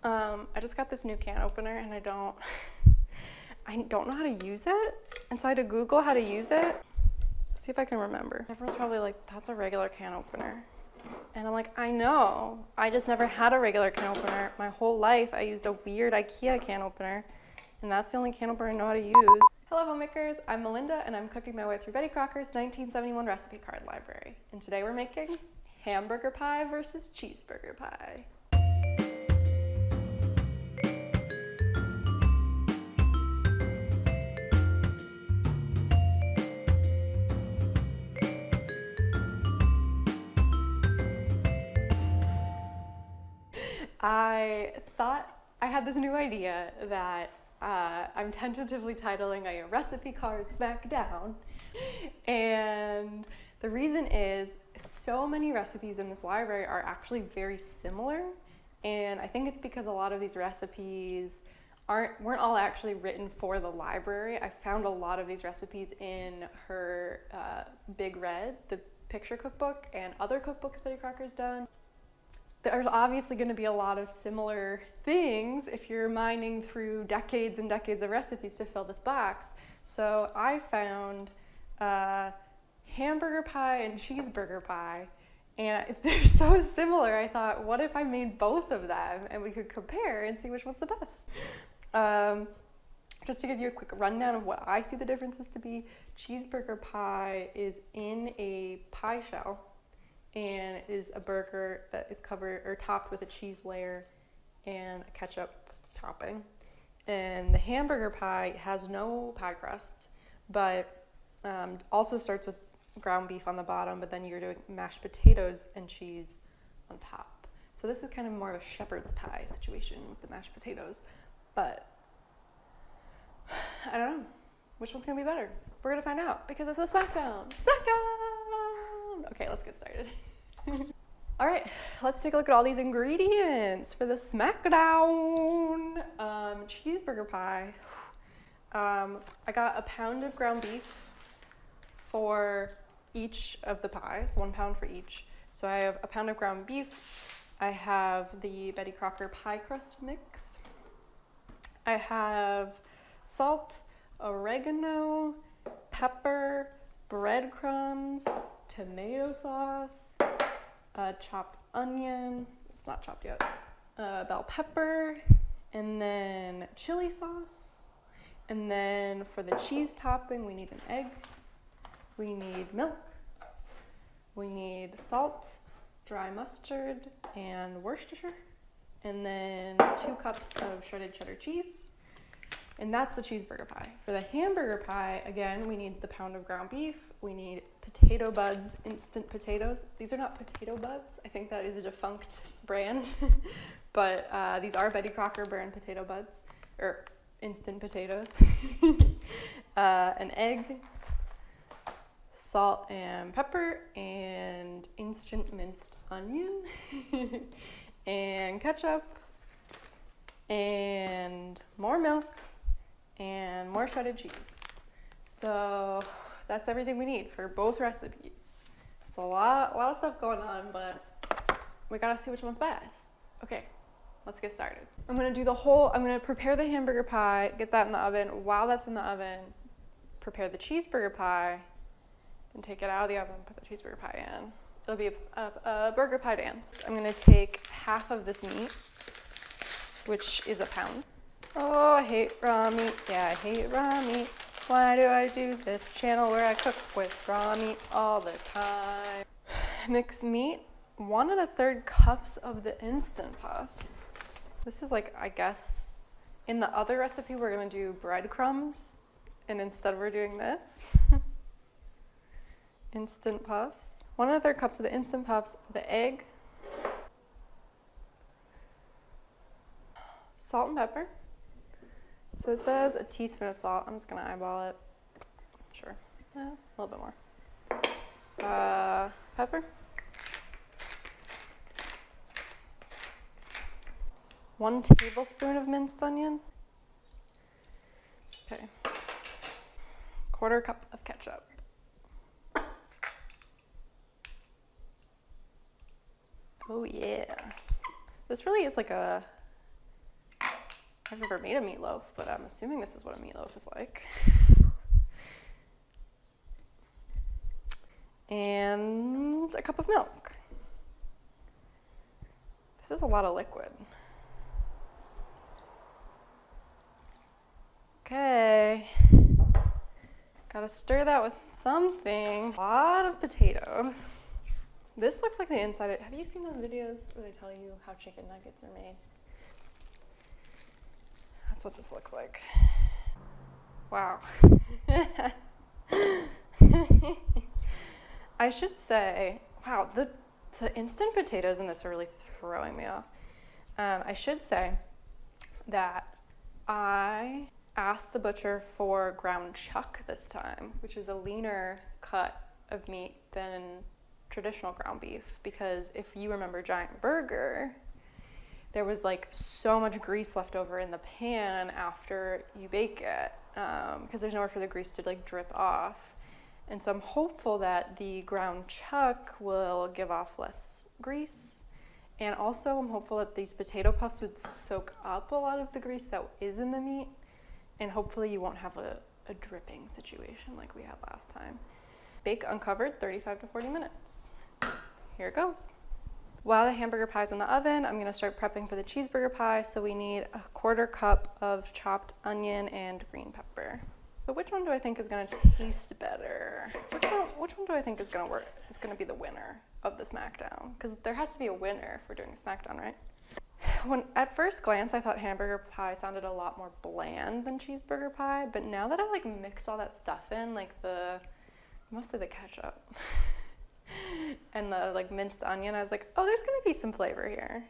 I just got this new can opener and I don't know how to use it. And so I had to Google how to use it. See if I can remember. Everyone's probably like, that's a regular can opener. And I'm like, I know. I just never had a regular can opener. My whole life I used a weird IKEA can opener. And that's the only can opener I know how to use. Hello homemakers, I'm Melinda and I'm cooking my way through Betty Crocker's 1971 recipe card library. And today we're making hamburger pie versus cheeseburger pie. I thought I had this new idea that I'm tentatively titling a Recipe Card Smackdown. And the reason is so many recipes in this library are actually very similar. And I think it's because a lot of these recipes weren't all actually written for the library. I found a lot of these recipes in her Big Red, the picture cookbook, and other cookbooks Betty Crocker's done. There's obviously going to be a lot of similar things if you're mining through decades and decades of recipes to fill this box. So I found hamburger pie and cheeseburger pie, and they're so similar. I thought, what if I made both of them and we could compare and see which one's the best? Just to give you a quick rundown of what I see the differences to be, cheeseburger pie is in a pie shell and is a burger that is covered or topped with a cheese layer and a ketchup topping. And the hamburger pie has no pie crust, but also starts with ground beef on the bottom, but then you're doing mashed potatoes and cheese on top. So this is kind of more of a shepherd's pie situation with the mashed potatoes, but I don't know. Which one's gonna be better? We're gonna find out because it's a Smackdown. Smackdown! Okay, let's get started. All right, let's take a look at all these ingredients for the Smackdown. Cheeseburger pie. I got a pound of ground beef for each of the pies, 1 pound for each. So I have a pound of ground beef. I have the Betty Crocker pie crust mix. I have salt, oregano, pepper, breadcrumbs, tomato sauce, chopped onion, it's not chopped yet, bell pepper, and then chili sauce. And then for the cheese topping, we need an egg, we need milk, we need salt, dry mustard, and Worcestershire, and then 2 cups of shredded cheddar cheese. And that's the cheeseburger pie. For the hamburger pie, again, we need the pound of ground beef. We need potato buds, instant potatoes. These are not potato buds. I think that is a defunct brand. But these are Betty Crocker brand potato buds, or instant potatoes. An egg, salt and pepper, and instant minced onion, and ketchup, and more milk, and more shredded cheese. So that's everything we need for both recipes. It's a lot of stuff going on, but we gotta see which one's best. Okay, let's get started. I'm gonna prepare the hamburger pie, get that in the oven. While that's in the oven, prepare the cheeseburger pie, then take it out of the oven, put the cheeseburger pie in. It'll be a burger pie dance. I'm gonna take half of this meat, which is a pound. Oh, I hate raw meat. Yeah, I hate raw meat. Why do I do this channel where I cook with raw meat all the time? Mix meat, 1 1/3 cups of the Instant Puffs. This is like, I guess, in the other recipe we're gonna do breadcrumbs, and instead we're doing this. Instant Puffs. 1 1/3 cups of the Instant Puffs, the egg, salt and pepper. So it says a teaspoon of salt. I'm just gonna eyeball it. Sure, a little bit more. Pepper. 1 tablespoon of minced onion. Okay. 1/4 cup of ketchup. Oh yeah. This really is like a I've never made a meatloaf, but I'm assuming this is what a meatloaf is like. And a cup of milk. This is a lot of liquid. Okay. Gotta stir that with something. A lot of potato. This looks like the inside. Have you seen those videos where they tell you how chicken nuggets are made? That's what this looks like. Wow. I should say, wow, the instant potatoes in this are really throwing me off. I should say that I asked the butcher for ground chuck this time, which is a leaner cut of meat than traditional ground beef, because if you remember Giant Burger, there was like so much grease left over in the pan after you bake it, because there's nowhere for the grease to like drip off. And so I'm hopeful that the ground chuck will give off less grease. And also I'm hopeful that these potato puffs would soak up a lot of the grease that is in the meat. And hopefully you won't have a dripping situation like we had last time. Bake uncovered 35 to 40 minutes. Here it goes. While the hamburger pie is in the oven, I'm gonna start prepping for the cheeseburger pie. So we need a 1/4 cup of chopped onion and green pepper. So which one do I think is gonna taste better? Which one do I think is gonna work? Is gonna be the winner of the Smackdown? Because there has to be a winner if we're doing a Smackdown, right? At first glance, I thought hamburger pie sounded a lot more bland than cheeseburger pie, but now that I like mixed all that stuff in, like mostly the ketchup and the like minced onion, I was like, oh, there's gonna be some flavor here.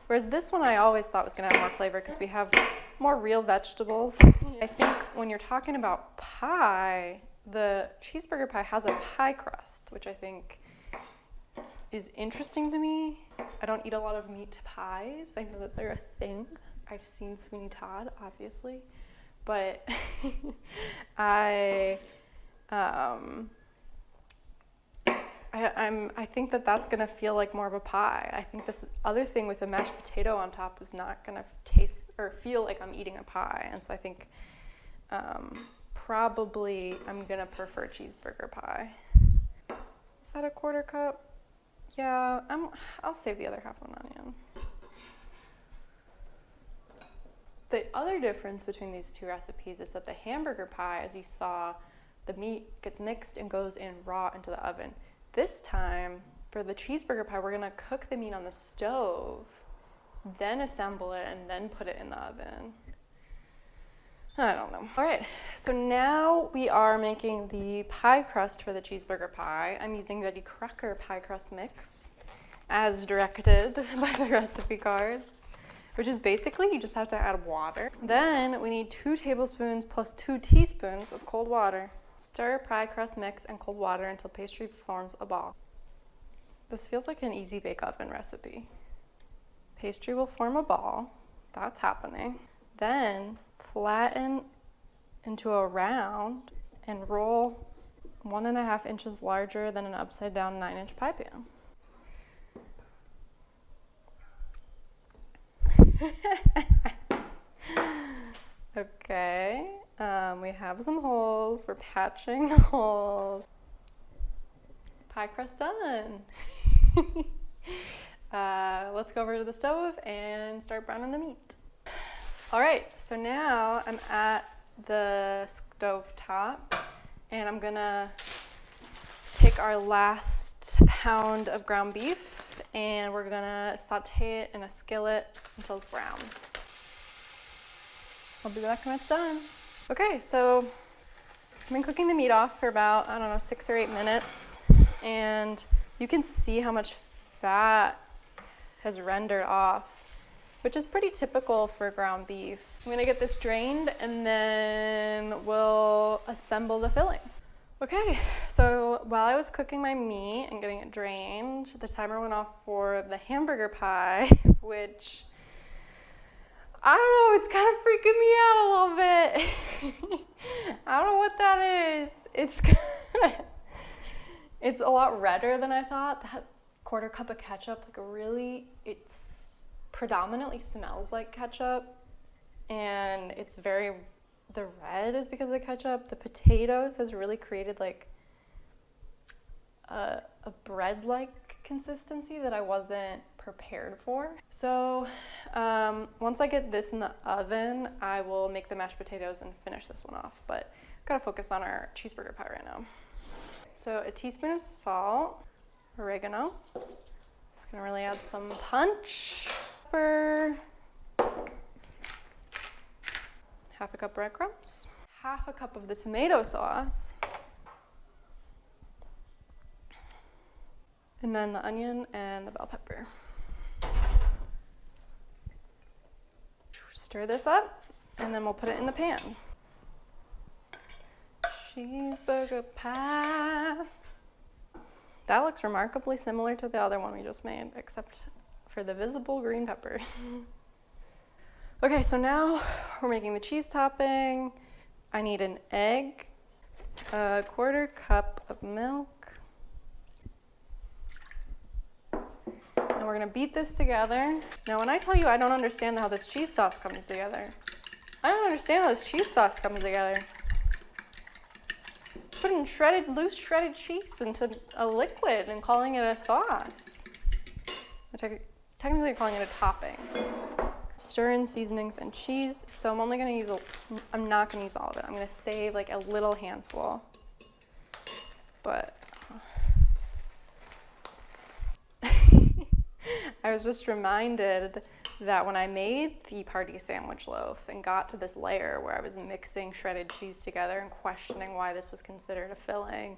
Whereas this one I always thought was gonna have more flavor because we have more real vegetables. I think when you're talking about pie, the cheeseburger pie has a pie crust, which I think is interesting to me. I don't eat a lot of meat pies. I know that they're a thing. I've seen Sweeney Todd, obviously, but I think that that's gonna feel like more of a pie. I think this other thing with the mashed potato on top is not gonna taste or feel like I'm eating a pie. And so I think probably I'm gonna prefer cheeseburger pie. Is that a 1/4 cup? Yeah, I'll save the other half of an onion. The other difference between these two recipes is that the hamburger pie, as you saw, the meat gets mixed and goes in raw into the oven. This time, for the cheeseburger pie, we're gonna cook the meat on the stove, then assemble it, and then put it in the oven. I don't know. All right, so now we are making the pie crust for the cheeseburger pie. I'm using Betty Crocker pie crust mix, as directed by the recipe card, which is basically you just have to add water. Then we need 2 tablespoons plus 2 teaspoons of cold water. Stir pie crust mix and cold water until pastry forms a ball. This feels like an easy bake oven recipe. Pastry will form a ball. That's happening. Then flatten into a round and roll 1.5 inches larger than an upside down 9-inch pie pan. Okay, we have some holes. We're patching the holes. Pie crust done. Let's go over to the stove and start browning the meat. All right, so now I'm at the stove top and I'm gonna take our last pound of ground beef and we're gonna saute it in a skillet until it's brown. I'll be back when it's done. Okay, so I've been cooking the meat off for about, 6 or 8 minutes, and you can see how much fat has rendered off, which is pretty typical for ground beef. I'm gonna get this drained and then we'll assemble the filling. Okay, so while I was cooking my meat and getting it drained, the timer went off for the hamburger pie, which, I don't know, it's kind of freaking me out a little bit. I don't know what that is. It's a lot redder than I thought. That 1/4 cup of ketchup, it's predominantly smells like ketchup, and it's very, the red is because of the ketchup. The potatoes has really created like a bread-like consistency that I wasn't prepared for. So once I get this in the oven, I will make the mashed potatoes and finish this one off, but gotta focus on our cheeseburger pie right now. So a teaspoon of salt, oregano. It's gonna really add some punch. Pepper. Half a cup breadcrumbs. Half a cup of the tomato sauce. And then the onion and the bell pepper. Stir this up, and then we'll put it in the pan. Cheeseburger pie. That looks remarkably similar to the other one we just made, except for the visible green peppers. Okay, so now we're making the cheese topping. I need an egg, a 1/4 cup of milk, and we're gonna beat this together. Now, when I tell you I don't understand how this cheese sauce comes together, I don't understand how this cheese sauce comes together. Putting loose shredded cheese into a liquid and calling it a sauce. Technically calling it a topping. Stir in seasonings and cheese. So I'm only gonna use, I'm not gonna use all of it. I'm gonna save like a little handful. But I was just reminded that when I made the party sandwich loaf and got to this layer where I was mixing shredded cheese together and questioning why this was considered a filling,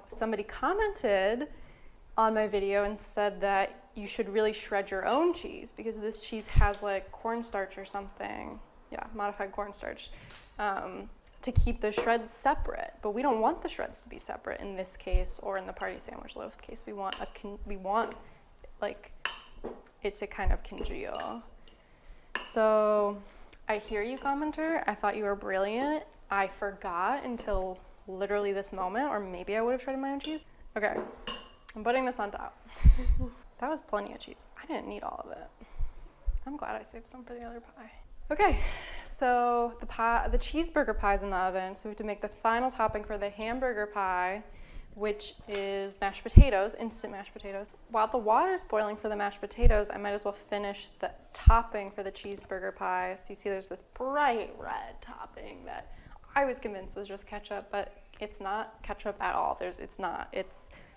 somebody commented on my video and said that you should really shred your own cheese because this cheese has like cornstarch or something, yeah, modified cornstarch, to keep the shreds separate. But we don't want the shreds to be separate in this case or in the party sandwich loaf case. We want like it to kind of congeal. So I hear you, commenter. I thought you were brilliant. I forgot until literally this moment, or maybe I would have shredded my own cheese. Okay, I'm putting this on top. That was plenty of cheese. I didn't need all of it. I'm glad I saved some for the other pie. Okay, so the cheeseburger pie's in the oven, so we have to make the final topping for the hamburger pie, which is mashed potatoes, instant mashed potatoes. While the water's boiling for the mashed potatoes, I might as well finish the topping for the cheeseburger pie. So you see there's this bright red topping that I was convinced was just ketchup, but it's not ketchup at all.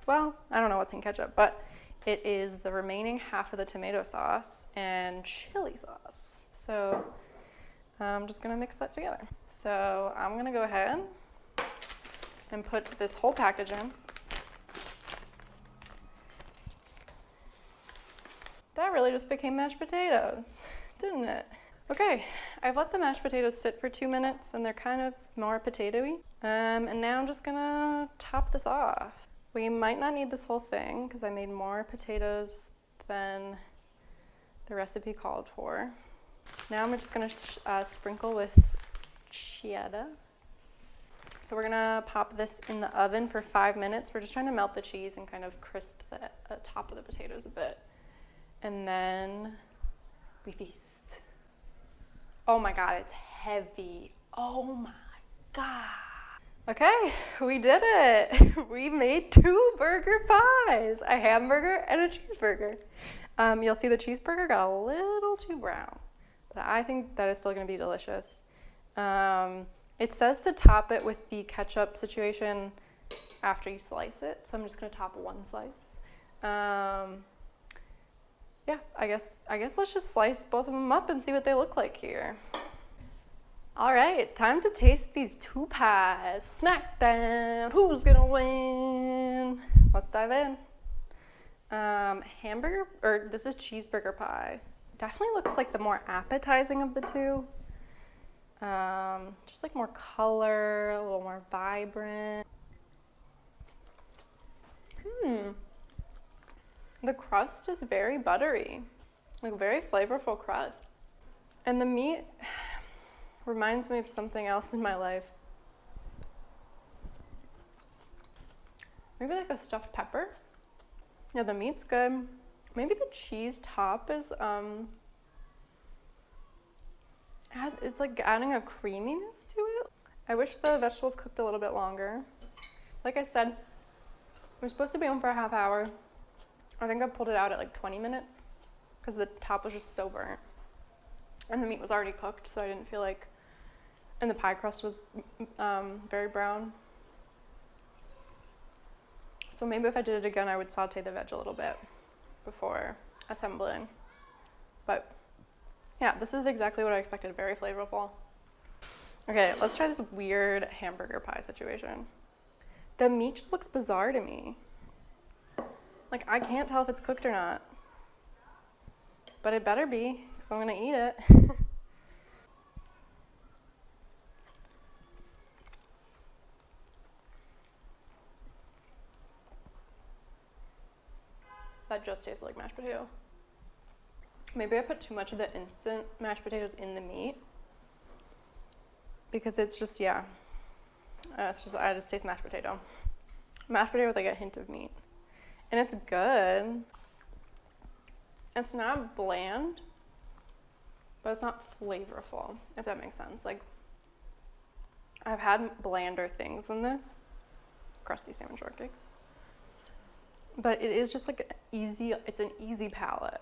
Well, I don't know what's in ketchup, but it is the remaining half of the tomato sauce and chili sauce. So I'm just gonna mix that together. So I'm gonna go ahead and put this whole package in. That really just became mashed potatoes, didn't it? Okay, I've let the mashed potatoes sit for 2 minutes and they're kind of more potato-y. And now I'm just gonna top this off. We might not need this whole thing because I made more potatoes than the recipe called for. Now I'm just gonna sprinkle with cheddar. So we're gonna pop this in the oven for 5 minutes. We're just trying to melt the cheese and kind of crisp the top of the potatoes a bit. And then we feast. Oh my God, it's heavy. Oh my God. Okay, we did it. We made 2 burger pies, a hamburger and a cheeseburger. You'll see the cheeseburger got a little too brown, but I think that is still gonna be delicious. It says to top it with the ketchup situation after you slice it, so I'm just gonna top 1 slice. Yeah, I guess let's just slice both of them up and see what they look like here. All right, time to taste these 2 pies. Smackdown, who's gonna win? Let's dive in. This is cheeseburger pie. Definitely looks like the more appetizing of the 2. Just like more color, a little more vibrant. The crust is very buttery, like very flavorful crust. And the meat reminds me of something else in my life. Maybe like a stuffed pepper. Yeah, the meat's good. maybe the cheese top is, it's like adding a creaminess to it. I wish the vegetables cooked a little bit longer. Like I said, we're supposed to be on for a half hour. I think I pulled it out at like 20 minutes because the top was just so burnt. And the meat was already cooked, so I didn't feel like, and the pie crust was very brown. So maybe if I did it again, I would saute the veg a little bit before assembling. But yeah, this is exactly what I expected, very flavorful. Okay, let's try this weird hamburger pie situation. The meat just looks bizarre to me. Like, I can't tell if it's cooked or not. But it better be, because I'm gonna eat it. That just tastes like mashed potato. Maybe I put too much of the instant mashed potatoes in the meat. Because it's just, yeah. I just taste mashed potato. Mashed potato with like a hint of meat. And it's good. It's not bland, but it's not flavorful, if that makes sense. Like, I've had blander things than this. Crusty salmon shortcakes. But it is just like it's an easy palate.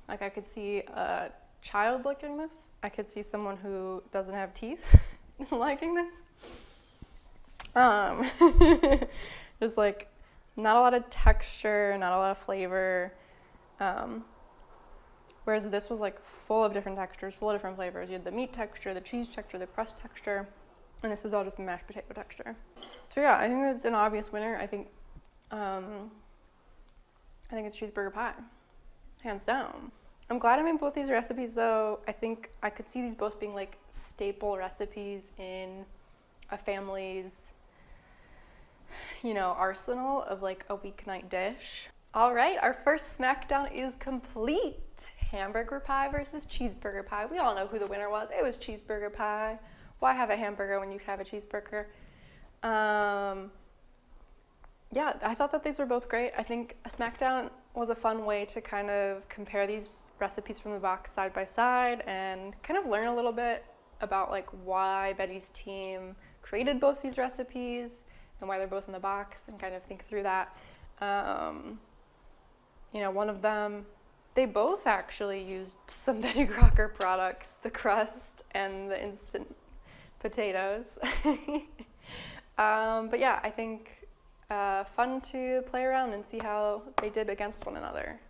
Like, I could see a child liking this. I could see someone who doesn't have teeth liking this. Just like not a lot of texture, not a lot of flavor. Whereas this was like full of different textures, full of different flavors. You had the meat texture, the cheese texture, the crust texture, and this is all just mashed potato texture. So yeah, I think it's an obvious winner. I think it's cheeseburger pie, hands down. I'm glad I made both these recipes though. I think I could see these both being like staple recipes in a family's, arsenal of like a weeknight dish. All right, our first Smackdown is complete. Hamburger pie versus cheeseburger pie. We all know who the winner was. It was cheeseburger pie. Why have a hamburger when you could have a cheeseburger? Yeah, I thought that these were both great. I think a Smackdown was a fun way to kind of compare these recipes from the box side by side and kind of learn a little bit about like why Betty's team created both these recipes and why they're both in the box, and kind of think through that. One of them, they both actually used some Betty Crocker products, the crust and the instant potatoes. But yeah, I think fun to play around and see how they did against one another.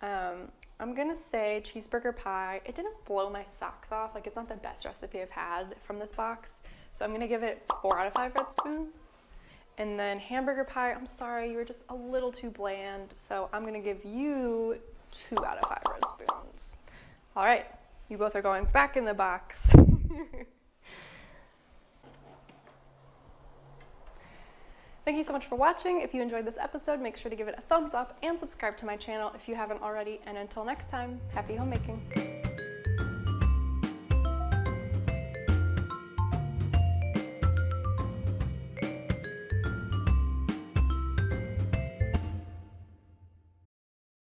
I'm gonna say cheeseburger pie. It didn't blow my socks off. Like, it's not the best recipe I've had from this box. So I'm gonna give it 4 out of 5 red spoons. And then hamburger pie, I'm sorry, you were just a little too bland. So I'm gonna give you 2 out of 5 red spoons. All right, you both are going back in the box. Thank you so much for watching. If you enjoyed this episode, make sure to give it a thumbs up and subscribe to my channel if you haven't already. And until next time, happy homemaking.